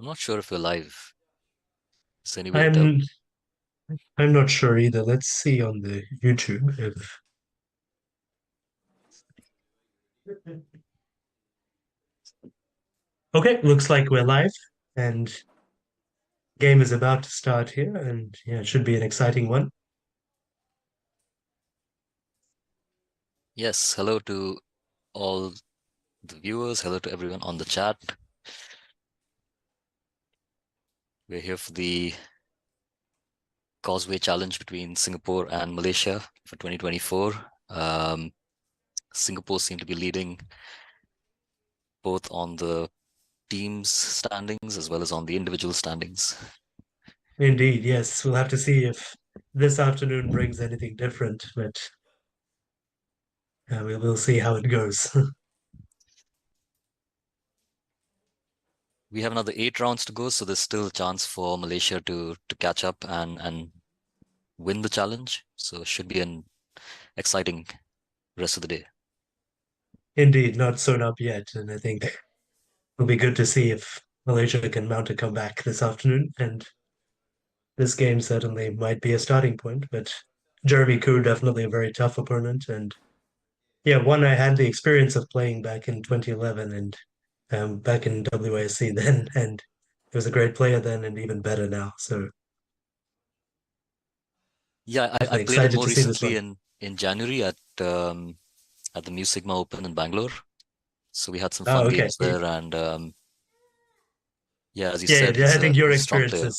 I'm not sure if we're live. Is there any way to tell? I'm I'm not sure either. Let's see on the YouTube if okay, looks like we're live and game is about to start here and yeah, it should be an exciting one. Yes, hello to all the viewers. Hello to everyone on the chat. We're here for the Causeway Challenge between Singapore and Malaysia for 2024. Singapore seem to be leading both on the team's standings as well as on the individual standings. Indeed, yes. We'll have to see if this afternoon brings anything different, but we will see how it goes. We have another 8 rounds to go, so there's still a chance for Malaysia to catch up and win the challenge. So it should be an exciting rest of the day. Indeed, not sewn up yet, and I think it'll be good to see if Malaysia can mount a comeback this afternoon. And this game certainly might be a starting point, but Jeremy Khoo definitely a very tough opponent, and yeah, one I had the experience of playing back in 2011 and back in WASC then, and he was a great player then and even better now. So Yeah, I definitely played him excited more to see this recently one. in January at the Mu Sigma Open in Bangalore. So we had some Oh, fun okay. games there, and yeah, as you Yeah, said, yeah, I think he's a strong player.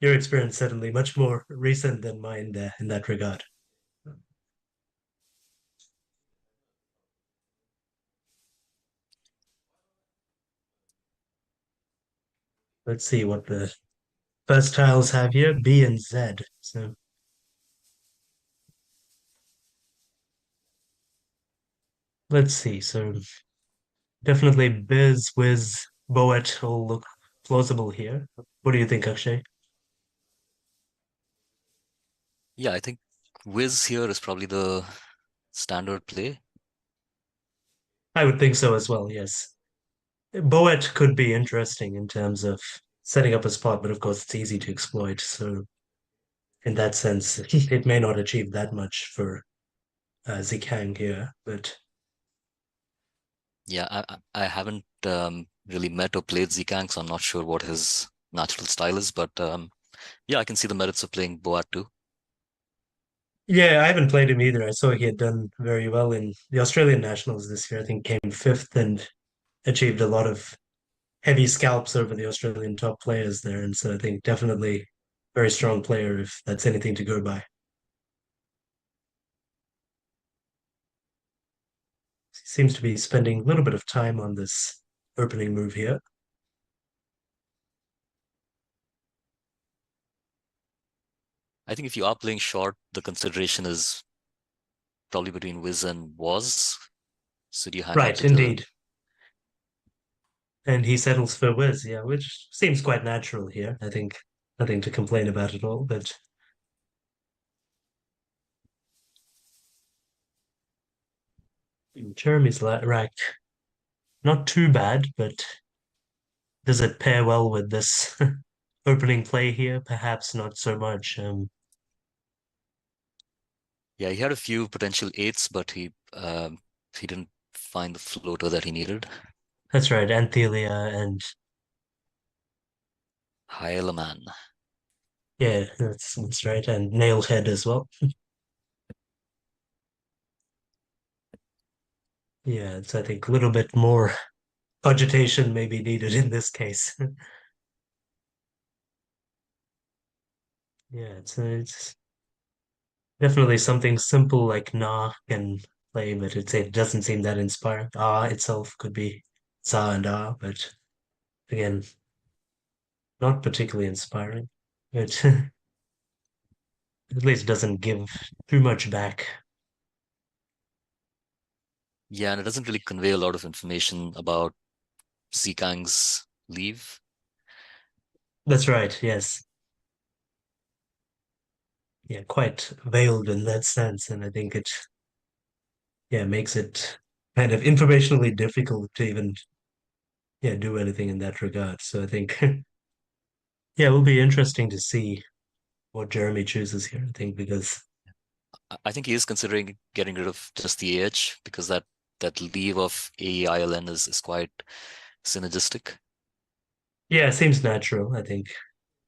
your experience certainly much more recent than mine there in that regard. Let's see what the first tiles have here, B and Z. So let's see. So definitely Biz, Wiz, Boet all look plausible here. What do you think, Akshay? Yeah, I think Wiz here is probably the standard play. I would think so as well, yes. Boet could be interesting in terms of setting up a spot, but of course it's easy to exploit. So in that sense, it may not achieve that much for Zikang here. But Yeah, I haven't really met or played Zkang, so I'm not sure what his natural style is, but yeah, I can see the merits of playing Boat too. yeah, I haven't played him either. I saw he had done very well in the Australian Nationals this year. I think came fifth and achieved a lot of heavy scalps over the Australian top players there. And so I think definitely very strong player if that's anything to go by. Seems to be spending a little bit of time on this opening move here. I think if you are playing short, the consideration is probably between Wiz and Was. So do you hang on Right, to the indeed. And he settles for Wiz, yeah, which seems quite natural here. I think nothing to complain about at all. But Jeremy's rack, not too bad, but does it pair well with this opening play here? Perhaps not so much. Yeah, he had a few potential eights, but he didn't find the floater that he needed. That's right, Anthelia and Man. yeah, that's right, and Nailed Head as well. Yeah, it's I think a little bit more cogitation may be needed in this case. Yeah, it's definitely something simple like nah can play, but it doesn't seem that inspiring. Ah itself could be za and ah, but again, not particularly inspiring. It at least doesn't give too much back. Yeah, and it doesn't really convey a lot of information about Zikang's leave. That's right, yes. Yeah, quite veiled in that sense, and I think it yeah makes it kind of informationally difficult to even yeah do anything in that regard. So I think Yeah, it will be interesting to see what Jeremy chooses here, I think, because I think he is considering getting rid of just the AH because that leave of AEILN is quite synergistic. yeah, it seems natural, I think.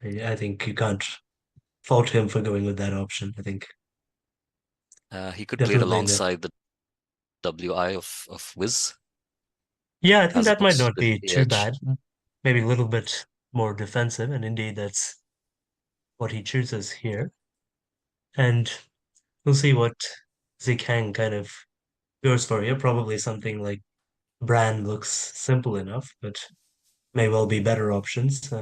I think you can't fault him for going with that option. I think He could play it definitely in the alongside the WI of Wiz yeah, I think as that might opposed not to the be too AH. bad. Maybe a little bit more defensive, and indeed that's what he chooses here. And we'll see what Kang kind of goes for here. Probably something like Bran looks simple enough, but may well be better options.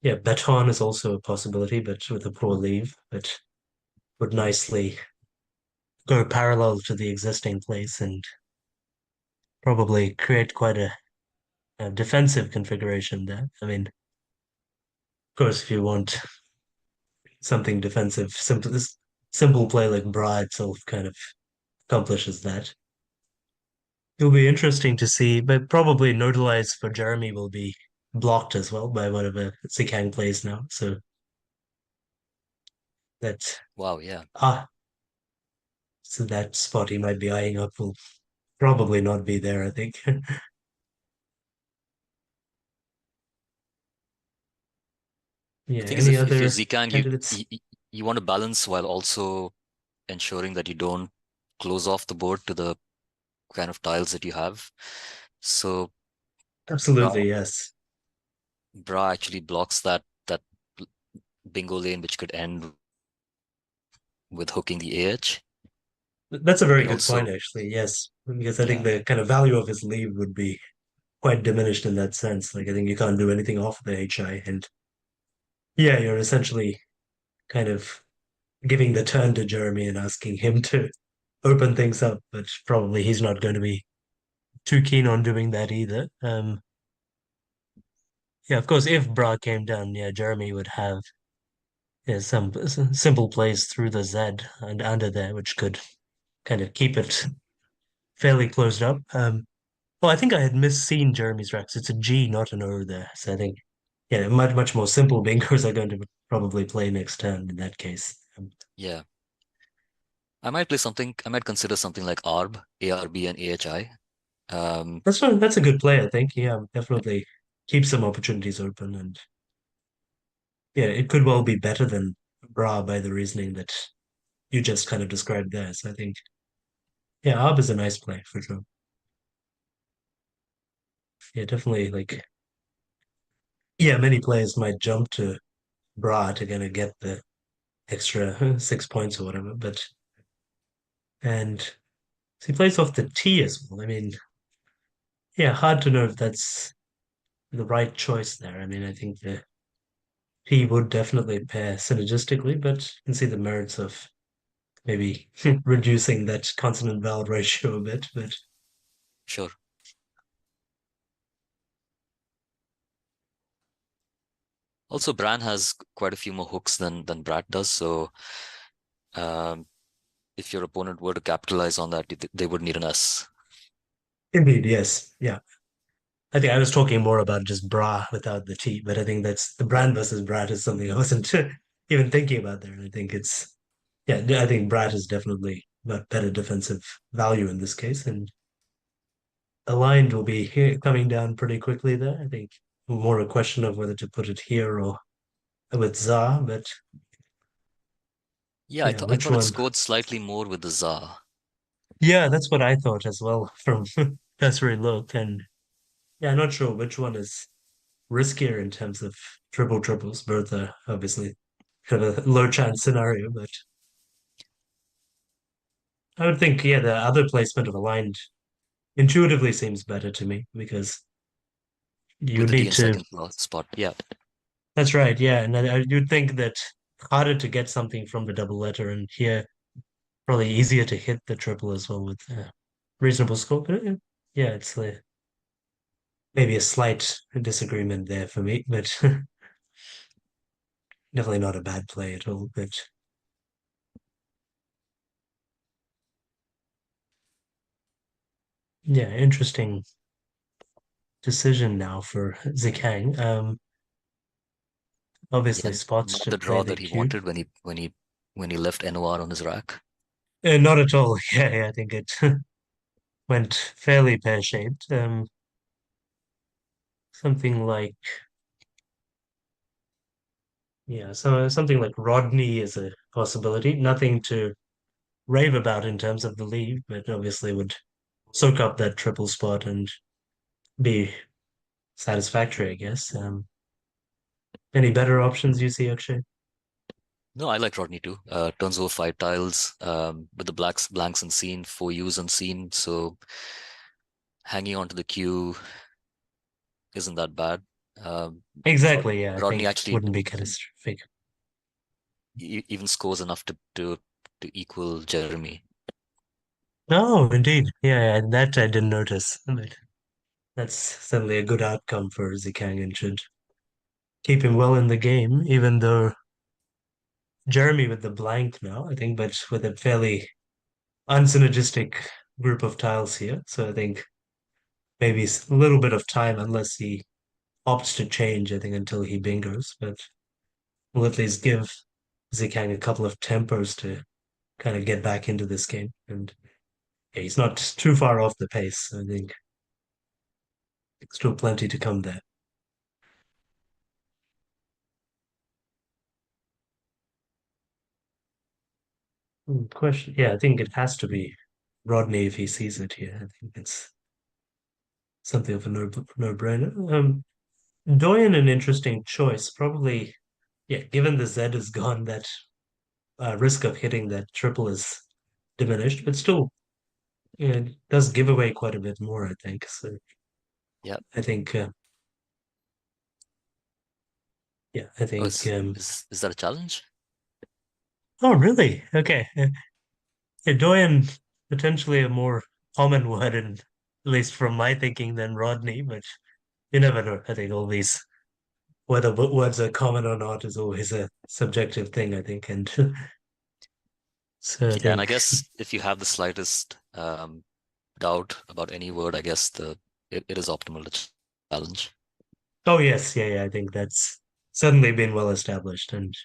Yeah, Baton is also a possibility, but with a poor leave, but would nicely go parallel to the existing place and probably create quite a defensive configuration there. I mean, of course, if you want something defensive, simple play like Bra itself kind of accomplishes that. It'll be interesting to see, but probably Nodalize for Jeremy will be blocked as well by whatever Zikang plays now. So that Wow, yeah. ah, so that spot he might be eyeing up will probably not be there, I think. Yeah, The thing is, any if you're other Zkang, candidates? you want to balance while also ensuring that you don't close off the board to the kind of tiles that you have. So Bra, Absolutely, yes. Bra actually blocks that bingo lane, which could end with hooking the AH. That's a very He good point, also, actually. Yes, because I think yeah, the kind of value of his leave would be quite diminished in that sense. Like, I think you can't do anything off the HI, and yeah, you're essentially kind of giving the turn to Jeremy and asking him to open things up, but probably he's not going to be too keen on doing that either. Yeah, of course, if Bra came down, yeah, Jeremy would have yeah, some simple plays through the Z and under there, which could kind of keep it fairly closed up. Well, I think I had misseen Jeremy's Rex. It's a G, not an O there. So I think, yeah, much more simple bingos are going to probably play next turn in that case. yeah. I might consider something like ARB, ARB and AHI. Um, That's a good play, I think. Yeah, definitely keep some opportunities open, and yeah, it could well be better than Bra by the reasoning that you just kind of described there. So I think, yeah, Arb is a nice play for sure. Yeah, definitely. Like, yeah, many players might jump to Bra to kind of get the extra 6 points or whatever, but and he plays off the T as well. I mean, yeah, hard to know if that's the right choice there. I mean, I think the T would definitely pair synergistically, but you can see the merits of maybe reducing that consonant vowel ratio a bit. But sure. Also, Bran has quite a few more hooks than Brat does, so um, if your opponent were to capitalize on that, they would need an S. indeed, yes, yeah. I think I was talking more about just bra without the T, but I think that's the Yeah, brand versus brat is something I wasn't even thinking about there. And I think it's, yeah, I think brat is definitely got better defensive value in this case. And aligned will be here, coming down pretty quickly there. I think more a question of whether to put it here or with Za, but yeah. yeah, I which thought it one? scored slightly more with the Za. Yeah, that's what I thought as well from cursory look. And yeah, I'm not sure which one is riskier in terms of triples. Both are obviously kind of a low chance scenario, but I would think, yeah, the other placement of aligned intuitively seems better to me because you With the D need in to. second spot. Yeah, That's right, yeah, and you'd think that harder to get something from the double letter, and here probably easier to hit the triple as well with reasonable score. But yeah, it's maybe a slight disagreement there for me, but definitely not a bad play at all. But Yeah, interesting decision now for Zikang. Obviously Yeah, spots not to the play draw the that he cue. wanted when he left NOR on his rack. Not at all. Yeah, I think it went fairly pear-shaped. Something like yeah, so something like Rodney is a possibility. Nothing to rave about in terms of the lead, but obviously would soak up that triple spot and be satisfactory, I guess. Any better options you see, Akshay? No, I like Rodney too. Turns over 5 tiles, with the blanks unseen, 4 U's unseen. So hanging onto the queue isn't that bad. Um, Exactly, yeah, I Rodney think actually wouldn't be catastrophic. even scores enough to equal Jeremy. No, indeed. Yeah, yeah, that I didn't notice. But that's certainly a good outcome for Zikang and should keep him well in the game, even though Jeremy with the blank now, I think, but with a fairly unsynergistic group of tiles here. So I think maybe a little bit of time, unless he opts to change, I think, until he bingos. But we'll at least give Zikang a couple of tempos to kind of get back into this game. And yeah, he's not too far off the pace. I think still plenty to come there. Question. Yeah, I think it has to be Rodney if he sees it here. I think it's something of a no-brainer. Doyen, an interesting choice. Probably, yeah, given the Z is gone, that risk of hitting that triple is diminished, but still, yeah, it does give away quite a bit more, I think. So Yeah. I think, yeah, I Oh, think, is that a challenge? oh, really? Okay. Yeah, Doyen, potentially a more common word, and at least from my thinking, than Rodney, but you never know. I think all these whether words are common or not is always a subjective thing, I think. And so I Yeah, and I think, guess if you have the slightest doubt about any word, I guess it is optimal to challenge. oh, yes, yeah, yeah, I think that's certainly been well established and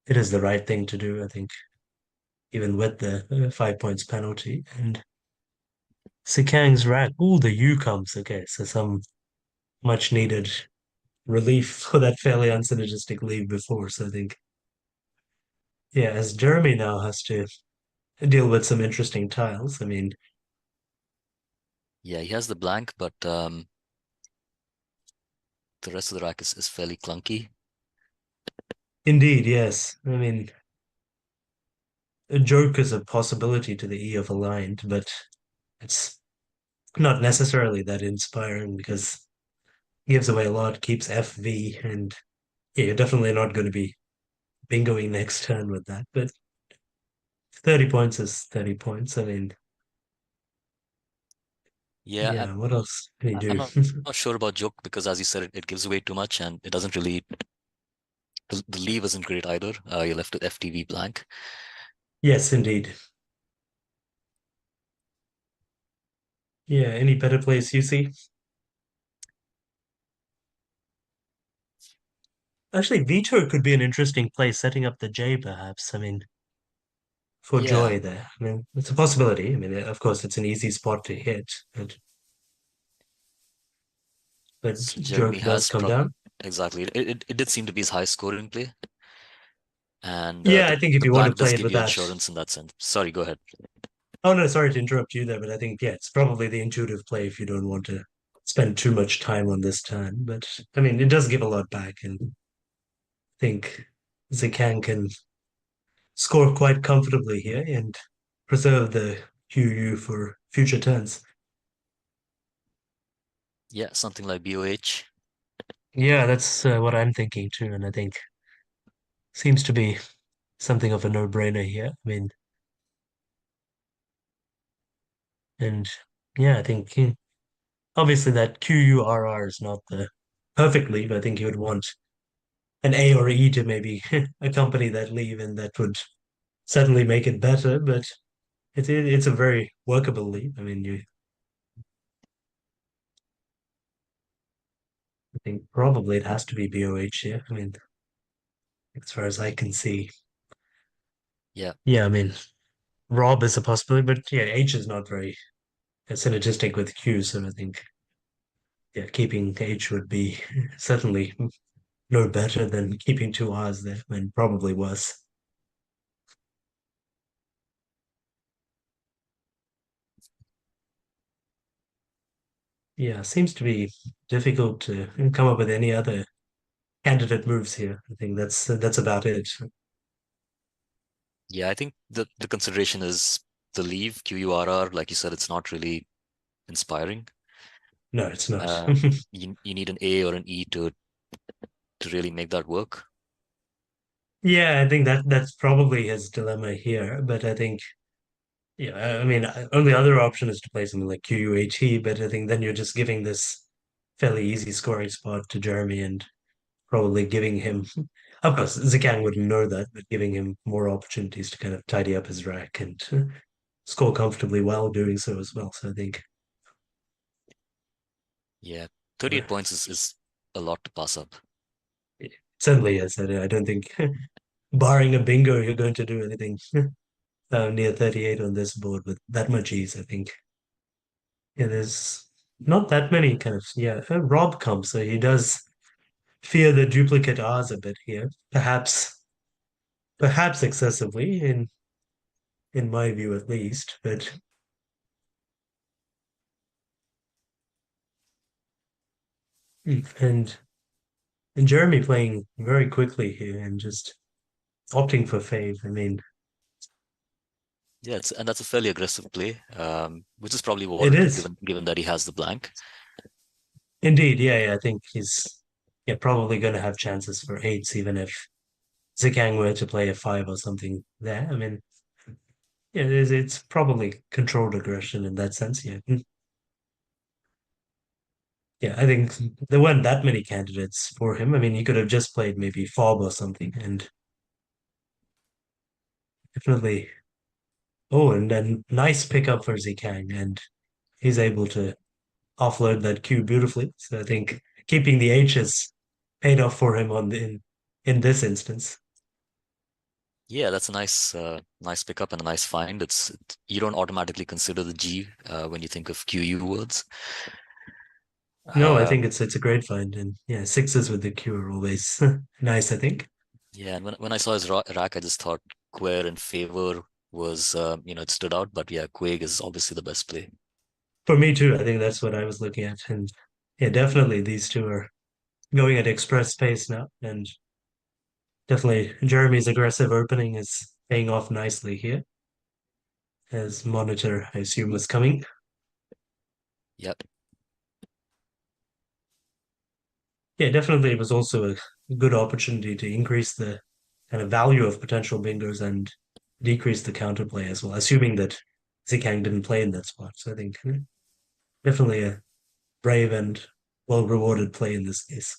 it is the right thing to do, I think, even with the 5 points penalty. And Sikang's rack, ooh, the U comes. Okay, so some much needed relief for that fairly unsynergistic lead before. So I think, yeah, as Jeremy now has to deal with some interesting tiles. I mean, Yeah, he has the blank, but the rest of the rack is fairly clunky. indeed, yes. I mean, a joke is a possibility to the E of aligned, but it's not necessarily that inspiring because it gives away a lot, keeps FV, and yeah, you're definitely not going to be bingoing next turn with that. But 30 points is 30 points. I mean, Yeah, yeah, what else can you I'm do? not sure about joke because, as you said, it gives away too much and it doesn't really. The leave isn't great either. You're left with FTV blank. Yes, indeed. Yeah, any better place you see? Actually, Veto could be an interesting place, setting up the J, perhaps. I mean, for Yeah, joy there. I mean, it's a possibility. I mean, of course, it's an easy spot to hit, but so Jeremy joke does has come down. exactly. It did seem to be his high scoring play, and Yeah, I the think if the you want to blank does play it give with you that. insurance in that sense. Sorry, go ahead. Oh no, sorry to interrupt you there, but I think yeah, it's probably the intuitive play if you don't want to spend too much time on this turn. But I mean, it does give a lot back, and I think Zikan can score quite comfortably here and preserve the QU for future turns. Yeah, something like BOH. Yeah, that's what I'm thinking too, and I think seems to be something of a no-brainer here. I mean, and yeah, I think obviously that QURR is not the perfect leave. I think you would want an A or E to maybe accompany that leave, and that would certainly make it better. But it's a very workable leave. I mean, you think probably it has to be BOH here. I mean, as far as I can see. Yeah, Yeah, I mean, Rob is a possibility, but yeah, H is not very synergistic with Q, so I think yeah, keeping H would be certainly no better than keeping two R's there, and probably worse. Yeah, seems to be difficult to come up with any other candidate moves here. I think that's about it. yeah. I think the consideration is the leave QURR. Like you said, it's not really inspiring. No, it's not. You need an A or an E to really make that work. Yeah, I think that's probably his dilemma here. But I think, yeah, I mean, only other option is to play something like QUHE, but I think then you're just giving this fairly easy scoring spot to Jeremy and probably giving him, of course, Zikang wouldn't know that, but giving him more opportunities to kind of tidy up his rack and score comfortably while doing so as well. So I think, Yeah, uh, 38 points is a lot to pass up. certainly, yes, I don't think, barring a bingo, you're going to do anything near 38 on this board with that much ease. I think, yeah, there's not that many kind of, yeah, Rob comes, so he does fear the duplicate R's a bit here, perhaps excessively in my view at least, but and and Jeremy playing very quickly here and just opting for fave. I mean, Yeah, and that's a fairly aggressive play, which is probably it warranted is given that he has the blank. indeed. Yeah, yeah. I think he's yeah probably going to have chances for eights, even if Zikang were to play a five or something there. I mean, yeah, it's probably controlled aggression in that sense. Yeah, yeah. I think there weren't that many candidates for him. I mean, he could have just played maybe fob or something, and definitely. Oh, and then nice pickup for Zikang, and he's able to offload that Q beautifully. So I think keeping the H has paid off for him in this instance. Yeah, that's a nice pickup and a nice find. You don't automatically consider the G when you think of QU words. No, I Uh, think it's a great find, and yeah, sixes with the Q are always nice. I think yeah, and when I saw his rack, I just thought Quer in favor was it stood out. But yeah, Quig is obviously the best play. for me too. I think that's what I was looking at, and yeah, definitely these two are going at express pace now, and definitely Jeremy's aggressive opening is paying off nicely here, as Monitor I assume was coming. Yep. Yeah, definitely it was also a good opportunity to increase the kind of value of potential bingos and decrease the counterplay as well, assuming that Zikang didn't play in that spot. So I think definitely a brave and well rewarded play in this case.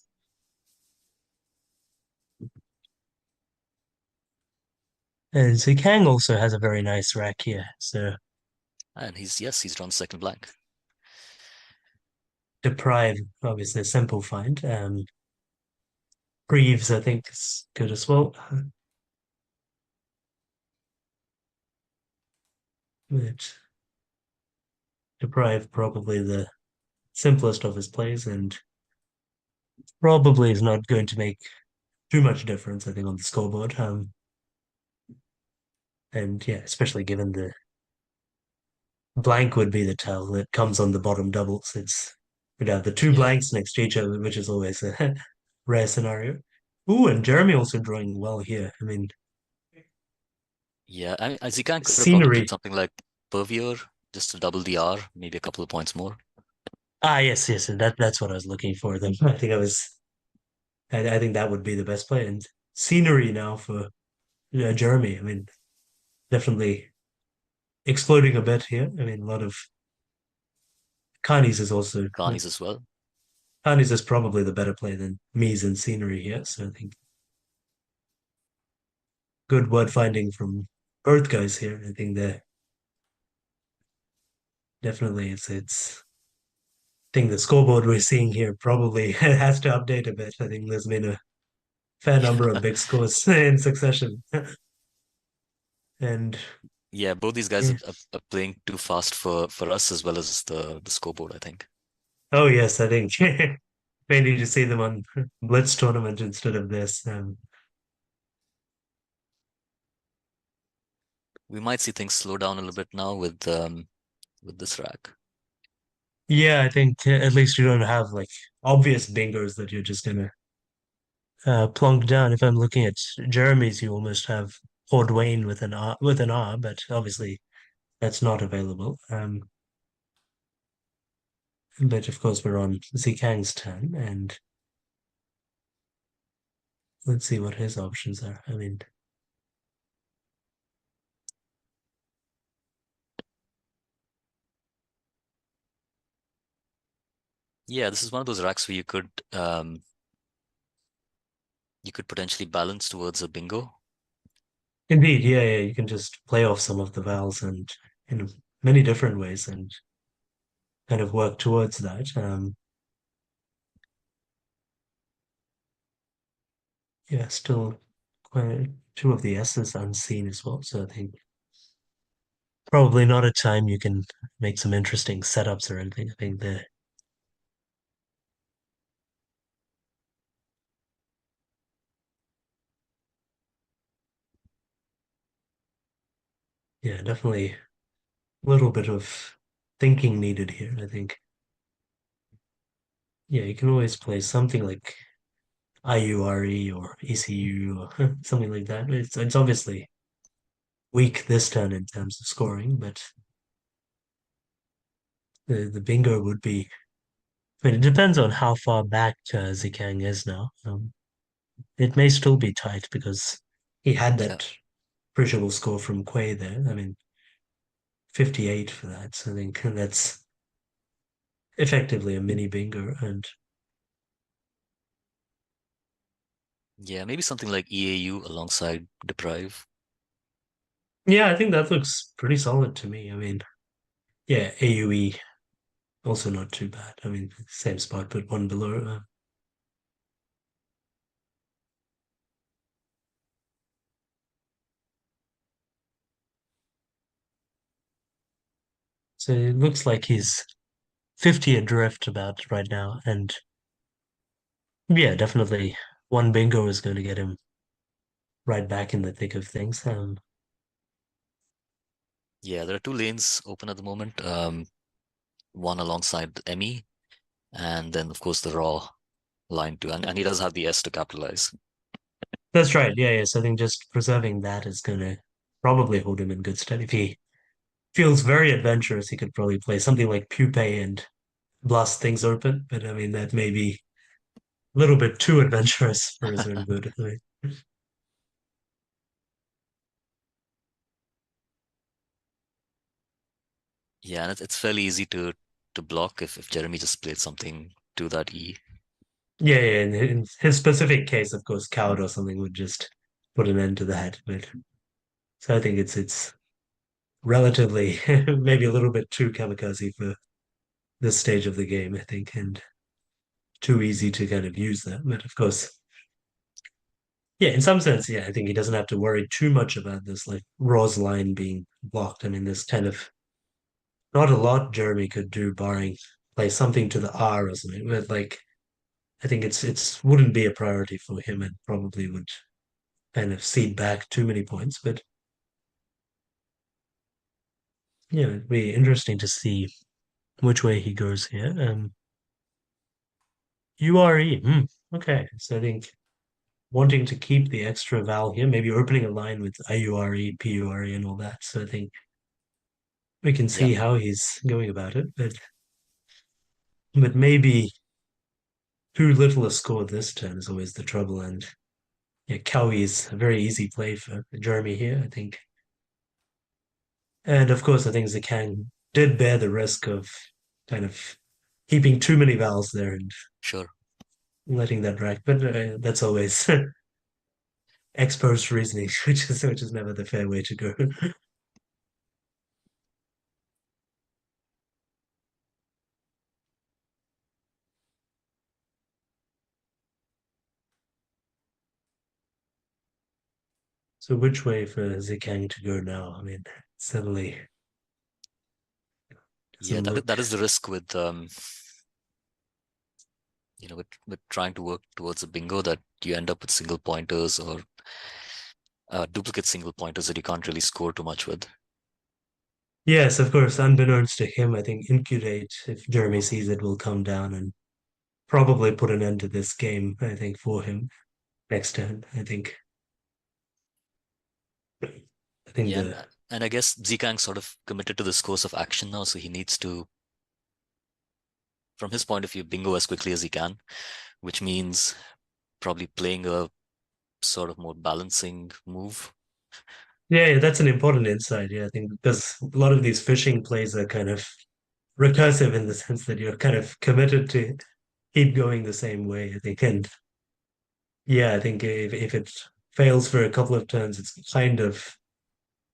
And Zikang also has a very nice rack here. So And he's drawn second blank. Deprive, obviously a simple find. Greaves, I think, is good as well. But Deprive probably the simplest of his plays and probably is not going to make too much difference, I think, on the scoreboard. And yeah, especially given the blank would be the tell that comes on the bottom doubles. It's we'd have the two Yeah, blanks next to each other, which is always a rare scenario. Ooh, and Jeremy also drawing well here. I mean, yeah. Zikan could have probably played scenery. something like Pervier just to double the R, maybe a couple of points more. Ah, yes, yes, that's what I was looking for. Then I think I think that would be the best play. And scenery now for Jeremy. I mean, definitely exploding a bit here. I mean, a lot of Carnies is also Carnies as well. Carnies is probably the better play than Mies and scenery here. So I think good word finding from both guys here. I think they're definitely it's think the scoreboard we're seeing here probably has to update a bit. I think there's been a fair number of big scores in succession. And Yeah, both these guys yeah. are playing too fast for us as well as the scoreboard, I think. Oh yes, I think may need to see them on Blitz tournament instead of this. We might see things slow down a little bit now with this rack. Yeah, I think at least you don't have like obvious bingos that you're just gonna plonk down. If I'm looking at Jeremy's, you almost have Ordwayne with an R, but obviously that's not available. But of course we're on Zikang's turn, and let's see what his options are. I mean, Yeah, this is one of those racks where you could potentially balance towards a bingo. indeed, yeah, yeah, you can just play off some of the vowels and in many different ways and kind of work towards that. Yeah, still quite two of the S's unseen as well. So I think probably not a time you can make some interesting setups or anything. I think the yeah, definitely a little bit of thinking needed here. I think yeah, you can always play something like IURE or ECU or something like that. It's obviously weak this turn in terms of scoring, but the bingo would be. I mean, it depends on how far back Zikang is now. It may still be tight because he had Yeah. that appreciable score from Quay there. I mean, 58 for that. So I think that's effectively a mini bingo. And Yeah, maybe something like EAU alongside Deprive. yeah, I think that looks pretty solid to me. I mean, yeah, AUE also not too bad. I mean, same spot, but one below. So it looks like he's 50 adrift about right now. And yeah, definitely one bingo is going to get him right back in the thick of things. Yeah, there are two lanes open at the moment. One alongside Emmy, and then of course the raw line too. And he does have the S to capitalize. That's right. Yeah, yes. I think just preserving that is going to probably hold him in good stead. If he feels very adventurous, he could probably play something like Pupae and blast things open. But I mean, that may be a little bit too adventurous for his own good. I mean, Yeah, and it's fairly easy to block if Jeremy just played something to that E. yeah, yeah. In his specific case, of course, Coward or something would just put an end to that. But so I think it's relatively maybe a little bit too kamikaze for this stage of the game, I think, and too easy to kind of use that. But of course, yeah, in some sense, yeah, I think he doesn't have to worry too much about this, like Raw's line being blocked. I mean, there's kind of not a lot Jeremy could do, barring play something to the R or something. But like, I think it's wouldn't be a priority for him, and probably would kind of cede back too many points. But yeah, it'd be interesting to see which way he goes here. URE, okay, so I think wanting to keep the extra vowel here, maybe opening a line with IURE, PURE, and all that. So I think we can Yeah, see how he's going about it, but maybe too little a score this turn is always the trouble. And yeah, Cowie is a very easy play for Jeremy here, I think. And of course, I think Zakang did bear the risk of kind of keeping too many vowels there and sure. letting that rack. But that's always exposed reasoning, which is never the fair way to go. So which way for Zikang to go now? I mean, suddenly Yeah, doesn't look. that is the risk with with trying to work towards a bingo, that you end up with single pointers or duplicate single pointers that you can't really score too much with. Yes, of course, unbeknownst to him, I think Incubate, if Jeremy sees it, will come down and probably put an end to this game, I think, for him next turn. I think Yeah, the and I guess Zikang sort of committed to this course of action now, so he needs to, from his point of view, bingo as quickly as he can, which means probably playing a sort of more balancing move. yeah, that's an important insight. Yeah, I think because a lot of these fishing plays are kind of recursive in the sense that you're kind of committed to keep going the same way, I think. And yeah, I think if it fails for a couple of turns, it's kind of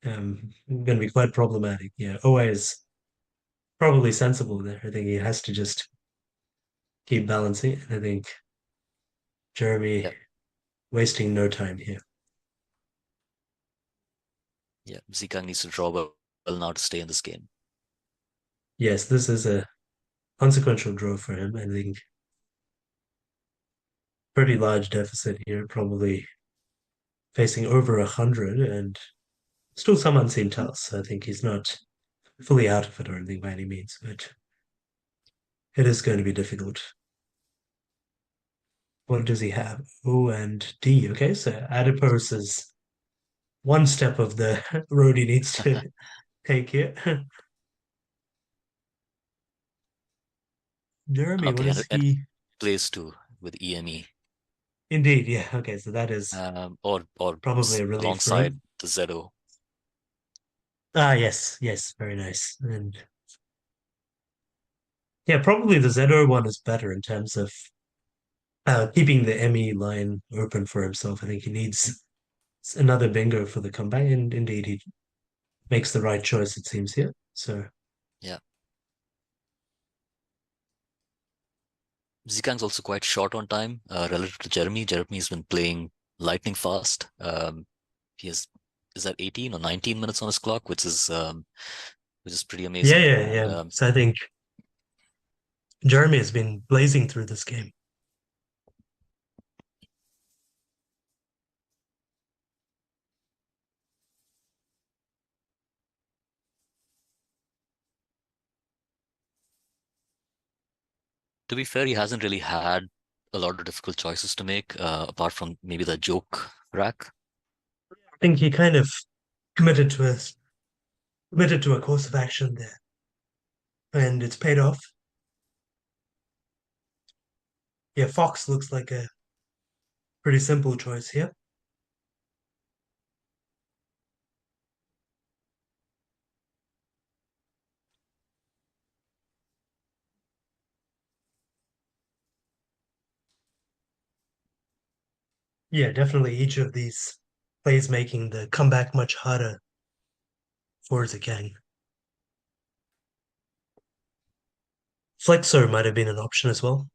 going to be quite problematic. Yeah, Oa is probably sensible there. I think he has to just keep balancing. And I think Jeremy Yeah, wasting no time here. yeah. Zikang needs to draw well now to stay in this game. Yes, this is a consequential draw for him. I think pretty large deficit here, probably facing over 100 and still some unseen tasks. I think he's not fully out of it or anything by any means, but it is going to be difficult. What does he have? O and D. Okay, so Adipose is one step of the road he needs to take here. Jeremy, what Okay, is and he? plays too with EME, Indeed, yeah. Okay, so that is or probably a relief for alongside him. the ZO. Ah, yes, yes, very nice. And yeah, probably the Zedo one is better in terms of keeping the ME line open for himself. I think he needs another bingo for the comeback, and indeed he makes the right choice, it seems here. So Yeah, Zikang's also quite short on time relative to Jeremy. Jeremy's been playing lightning fast. He has is that 18 or 19 minutes on his clock, which is pretty yeah, amazing. yeah, And yeah. So I think Jeremy has been blazing through this game. to be fair, he hasn't really had a lot of difficult choices to make, apart from maybe the joke rack. I think he kind of committed to a course of action there, and it's paid off. Yeah, Fox looks like a pretty simple choice here. Yeah, definitely each of these plays making the comeback much harder for Kang. Flexo might have been an option as well.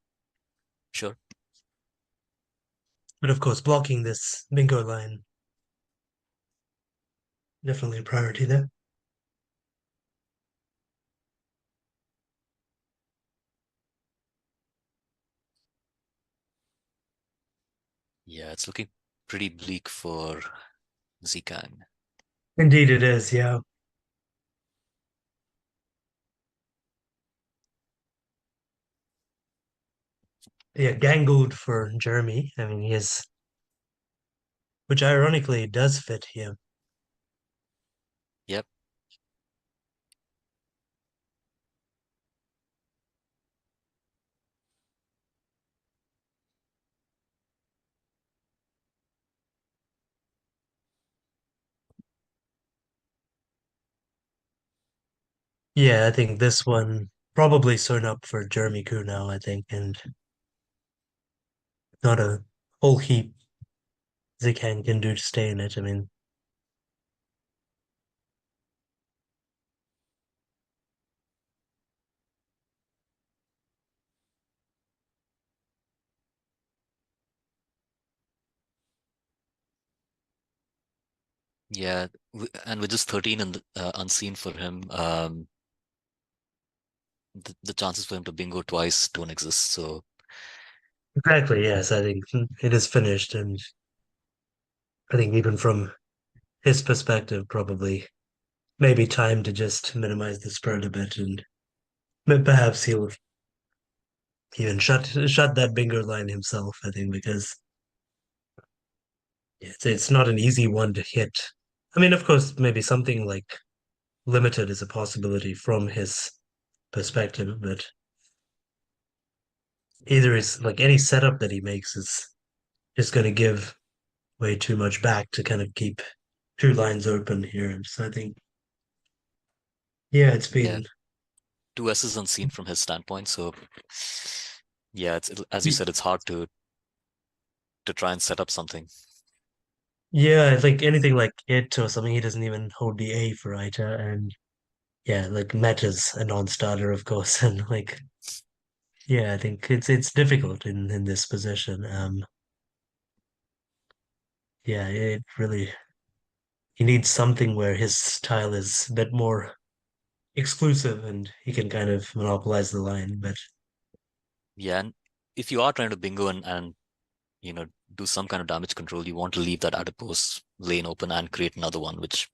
Sure. But of course, blocking this bingo line, definitely a priority there. Yeah, it's looking pretty bleak for Zikang. Indeed, it is. Yeah. Yeah, Gangled for Jeremy. I mean, he is, which ironically does fit here. Yep. Yeah, I think this one probably sewn up for Jeremy Khoo now, I think, and not a whole heap Zikan can do to stay in it. I mean, Yeah, and with just 13 and unseen for him, the chances for him to bingo twice don't exist. So Exactly, yes, I think it is finished, and I think even from his perspective, probably maybe time to just minimize the spread a bit, and perhaps he'll even shut that bingo line himself. I think because it's not an easy one to hit. I mean, of course, maybe something like limited is a possibility from his perspective, but either is like any setup that he makes is going to give way too much back to kind of keep two lines open here. So I think, yeah, it's yeah, been, two S's unseen from his standpoint. So yeah, as you said, it's hard to try and set up something. yeah, I think anything like it or something, he doesn't even hold the A for Ita. And yeah, like Meta's a non-starter, of course. And like, yeah, I think it's difficult in this position. Yeah, it really, he needs something where his style is a bit more exclusive and he can kind of monopolize the line. But Yeah, and if you are trying to bingo and do some kind of damage control, you want to leave that adipose lane open and create another one, which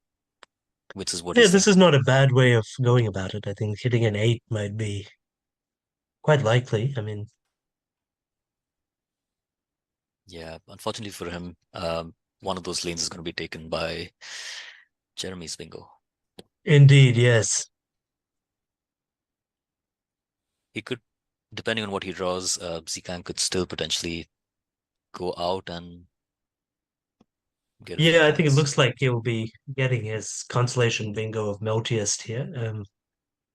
is what yeah, he's this is thinking. not a bad way of going about it. I think hitting an eight might be quite likely. I mean, Yeah, unfortunately for him, one of those lanes is going to be taken by Jeremy's bingo. indeed, yes. He could, depending on what he draws, Zikang could still potentially go out and get a few Yeah, I think it points. looks like he'll be getting his consolation bingo of Meltiest here,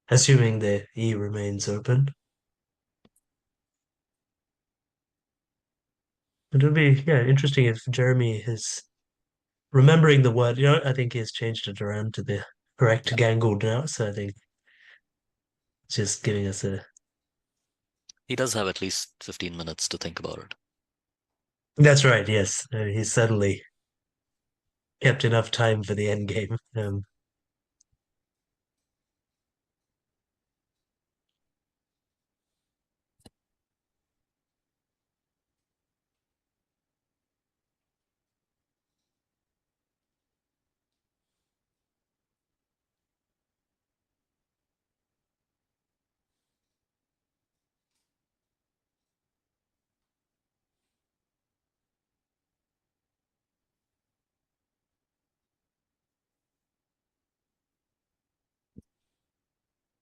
assuming the E remains open. It'll be, yeah, interesting if Jeremy is remembering the word. I think he's changed it around to the correct Yeah, Gangold now. So I think it's just giving us a. he does have at least 15 minutes to think about it. That's right. Yes, he's suddenly kept enough time for the end game.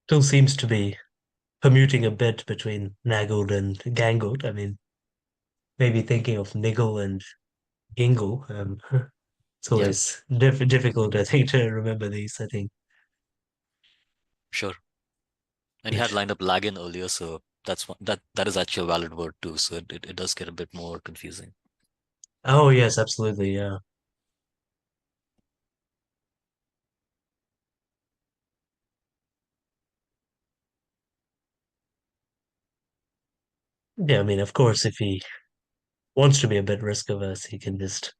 Still seems to be commuting a bit between Naggled and Gangled. I mean, maybe thinking of Niggle and Gingle. It's Yeah, always difficult, I think, to remember these. I think, sure. And he had but lined up Lagan earlier, so that is actually a valid word too. So it does get a bit more confusing. oh yes, absolutely, yeah, yeah. I mean, of course, if he wants to be a bit risk averse, he can just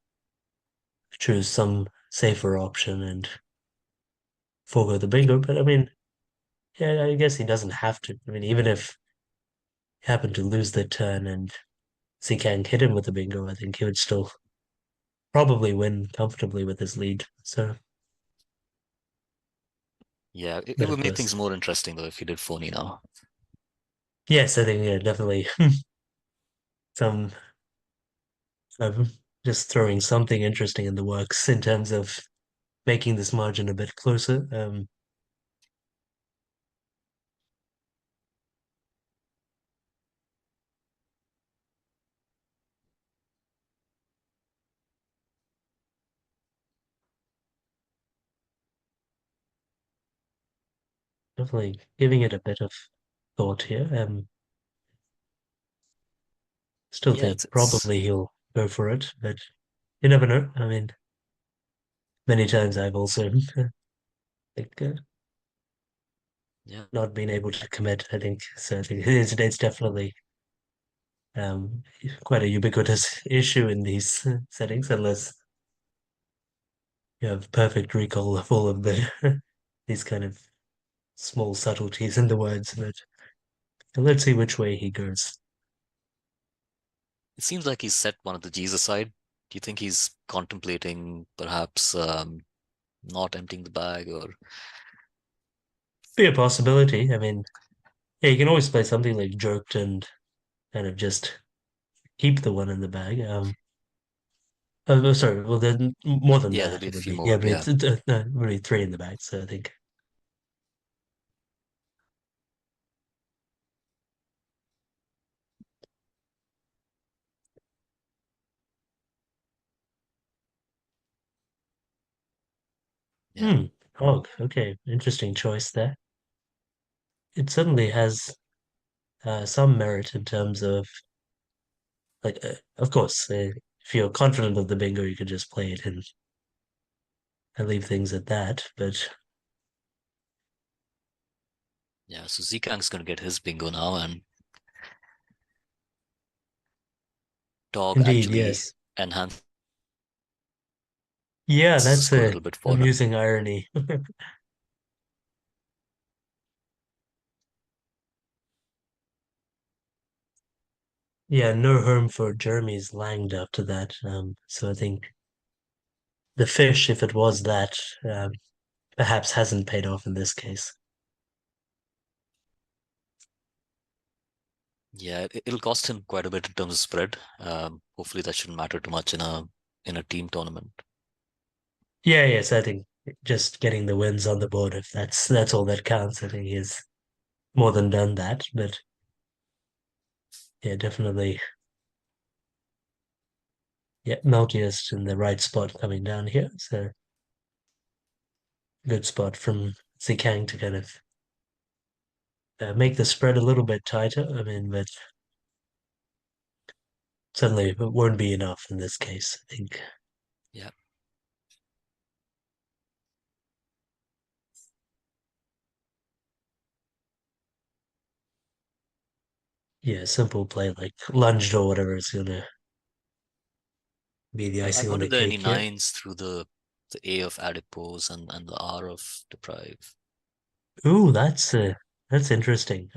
choose some safer option and forego the bingo. But I mean, yeah, I guess he doesn't have to. I mean, even if he happened to lose the turn and Zikang hit him with the bingo, I think he would still probably win comfortably with his lead. So, Yeah, it but would of make course, things more interesting though if he did phony now. yes, I think yeah, definitely some um, just throwing something interesting in the works in terms of making this margin a bit closer. Definitely giving it a bit of thought here. Still Yeah, think it's probably he'll go for it, but you never know. I mean, many times I've also like yeah, not been able to commit. I think so. I think it's definitely um, quite a ubiquitous issue in these settings, unless you have perfect recall of all of the these kind of small subtleties in the words, but let's see which way he goes. It seems like he's set one of the G's aside. Do you think he's contemplating perhaps not emptying the bag or Be a possibility. I mean, yeah, you can always play something like joked and kind of just keep the one in the bag. Sorry, well, then more than yeah, there'll that, be a it would few be yeah, more. but Yeah. it's no, really three in the bag. So I think, Yeah. hmm, oh, okay, interesting choice there. It certainly has some merit in terms of like, of course, if you're confident of the bingo, you could just play it and leave things at that. But Yeah. So Zkang's gonna get his bingo now, and dog indeed, actually yes, enhances yeah, the that's score a a little bit for him. amusing irony. Yeah, no home for Jeremy's langed after that. So I think the fish, if it was that, um, perhaps hasn't paid off in this case. Yeah, it'll cost him quite a bit in terms of spread. Hopefully that shouldn't matter too much in a team tournament. Yeah, yes, I think just getting the wins on the board, if that's all that counts, I think he's more than done that. But yeah, definitely, yeah, Melchior's in the right spot coming down here. So good spot from Zikang to kind of make the spread a little bit tighter. I mean, but certainly it won't be enough in this case. I think, Yeah. yeah, simple play like lunged or whatever is gonna be the I icing on wonder the if there are any cake here. nines through the A of adipose and the R of deprive. Ooh, that's interesting.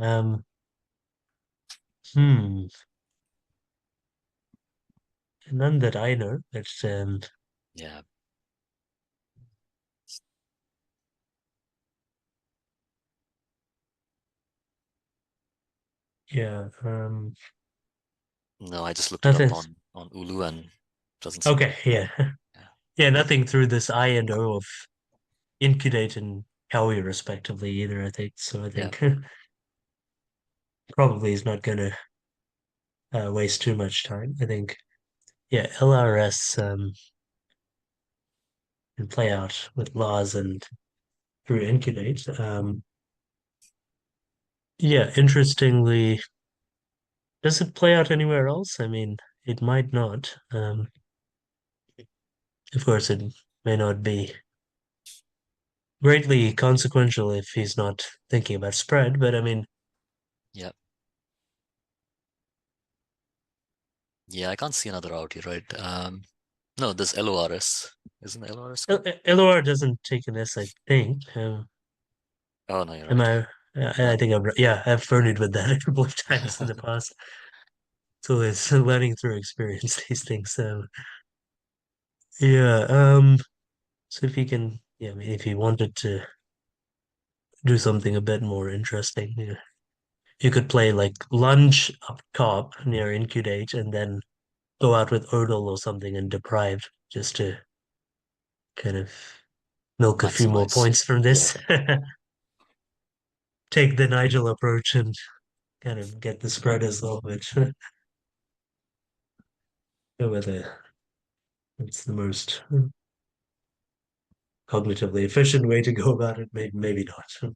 Hmm, none that I know. But Yeah. yeah, No, I just looked it up nothing. on Ulu and doesn't seem to Okay, be. yeah, Yeah. yeah, nothing through this I and O of Incudate and Kawi respectively either. I think so. I Yeah. think probably is not gonna waste too much time. I think yeah, LRS can play out with laws and through Incudate. Yeah, interestingly, does it play out anywhere else? I mean, it might not. Of course, it may not be greatly consequential if he's not thinking about spread, but I mean, Yeah. Yeah, I can't see another out here, right? No, there's LORS. Isn't LORS good? LOR doesn't take an S, I think. Oh no, you're Am right. I? I No. think I'm right. Yeah, I've flirted with that a couple of times in the past. So it's learning through experience these things. So yeah, so if you can, yeah, I mean, if you wanted to do something a bit more interesting, yeah, you could play like lunge up top near incudate and then go out with Odal or something and deprive just to kind of milk a few more Maximize. points from Yeah. this. Take the Nigel approach and kind of get the spread as well, which whether it's the most cognitively efficient way to go about it, maybe not.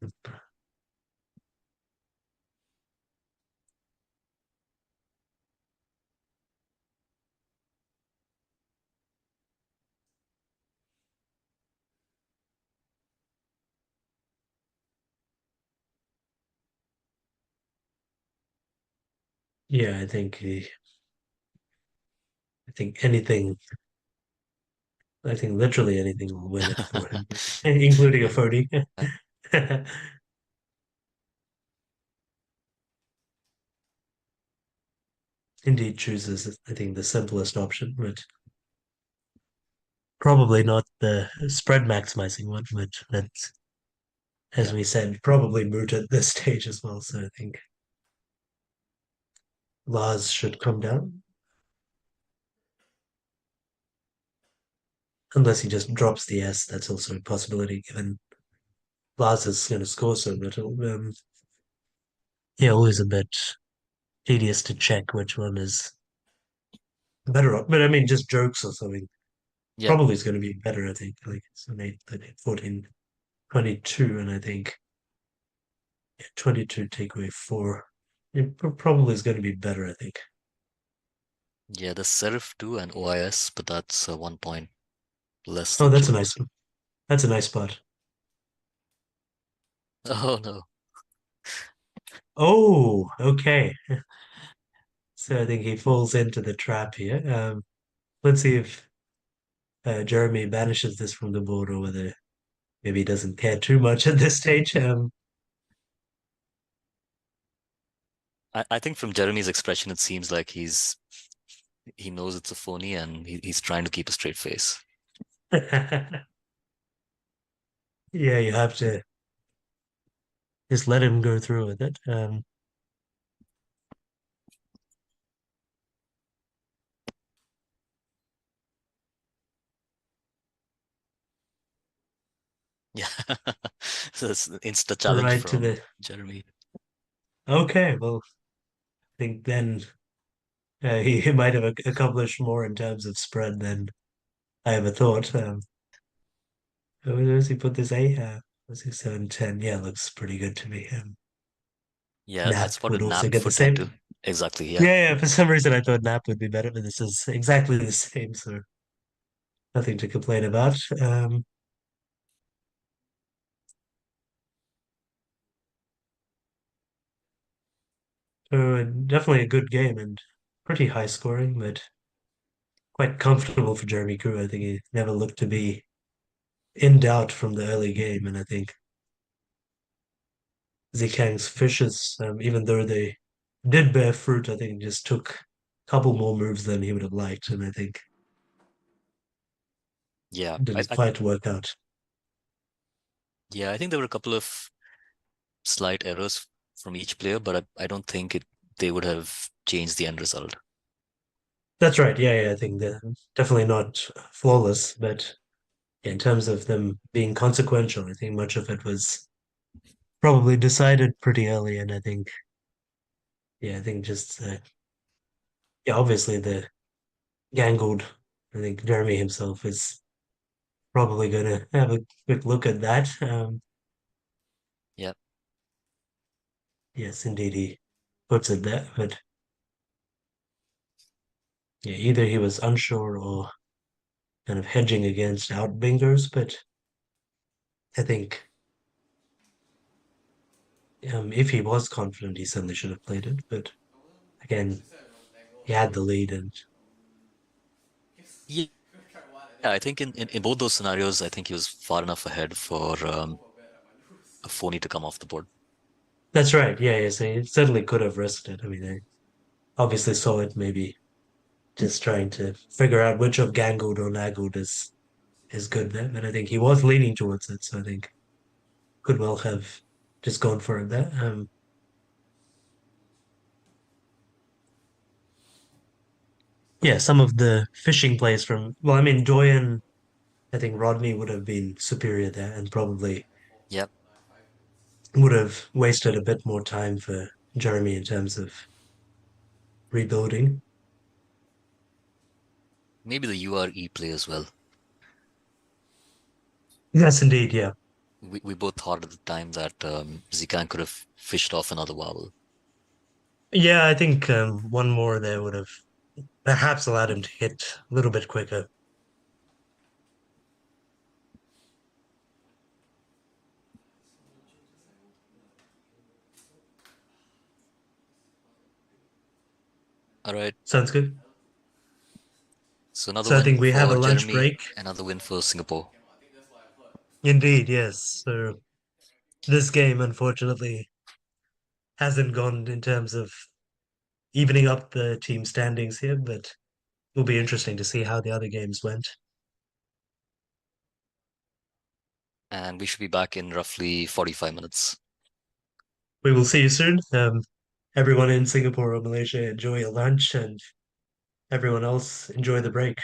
Yeah, I think anything I think literally anything will win it for him, including a 40. Indeed chooses, I think, the simplest option, but probably not the spread maximizing one, but that's, as Yeah, we said, probably moot at this stage as well. So I think Lars should come down, unless he just drops the S. That's also a possibility, given Lars is going to score so little. Yeah, always a bit tedious to check which one is better. But I mean, just jokes or something. yeah, Probably is going to be better, I think. Like it's an 8, 13, 14, 22, and I think 22 take away 4. It probably is going to be better, I think. yeah. The Serif too and OIS, but that's 1 point less Oh, than Joe's. that's a nice spot. Oh no. Oh, okay. So I think he falls into the trap here. Let's see if Jeremy banishes this from the board or whether maybe he doesn't care too much at this stage. I think from Jeremy's expression, it seems like he knows it's a phony and he's trying to keep a straight face. Yeah, you have to just let him go through with it. Yeah. So it's insta challenge Right to from the. Jeremy. Okay, well, I think then he might have accomplished more in terms of spread than I ever thought. Where does he put this A? Was he 7-10? Yeah, looks pretty good to me. Yeah, I Nap would spotted also Nap get the for 10 same. too. Exactly. Yeah. Yeah, for some reason I thought Nap would be better, but this is exactly the same, so nothing to complain about. So definitely a good game and pretty high scoring, but quite comfortable for Jeremy Khoo. I think he never looked to be in doubt from the early game, and I think Zikang's fishes, even though they did bear fruit, I think it just took a couple more moves than he would have liked, and I think Yeah. didn't quite work out. Yeah, I think there were a couple of slight errors from each player, but I don't think they would have changed the end result. That's right. Yeah, yeah, I think they're definitely not flawless, but in terms of them being consequential, I think much of it was probably decided pretty early, and I think, yeah, I think just yeah, obviously the Gangled. I think Jeremy himself is probably going to have a quick look at that. Yeah. Yes, indeed, he puts it there, but yeah, either he was unsure or kind of hedging against outbingers, but I think if he was confident, he certainly should have played it. But again, he had the lead, and Yeah, I think in both those scenarios, I think he was far enough ahead for a phony to come off the board. that's right. Yeah, yeah, so he certainly could have risked it. I mean, I obviously saw it maybe just trying to figure out which of Gangled or Naggled is good there, but I think he was leaning towards it, so I think could well have just gone for it there. Yeah, some of the fishing plays from, well, I mean, Doyen, I think Rodney would have been superior there and probably Yep. would have wasted a bit more time for Jeremy in terms of rebuilding. Maybe the URE play as well. Yes, indeed. Yeah. We both thought at the time that Zikan could have fished off another vowel. Yeah, I think one more there would have perhaps allowed him to hit a little bit quicker. All right. Sounds good. So another So I win think we have a for lunch Jeremy, break. another win for Singapore. Indeed, yes. So this game, unfortunately, hasn't gone in terms of evening up the team standings here, but it'll be interesting to see how the other games went. And we should be back in roughly 45 minutes. We will see you soon. Everyone in Singapore or Malaysia, enjoy your lunch, and everyone else, enjoy the break.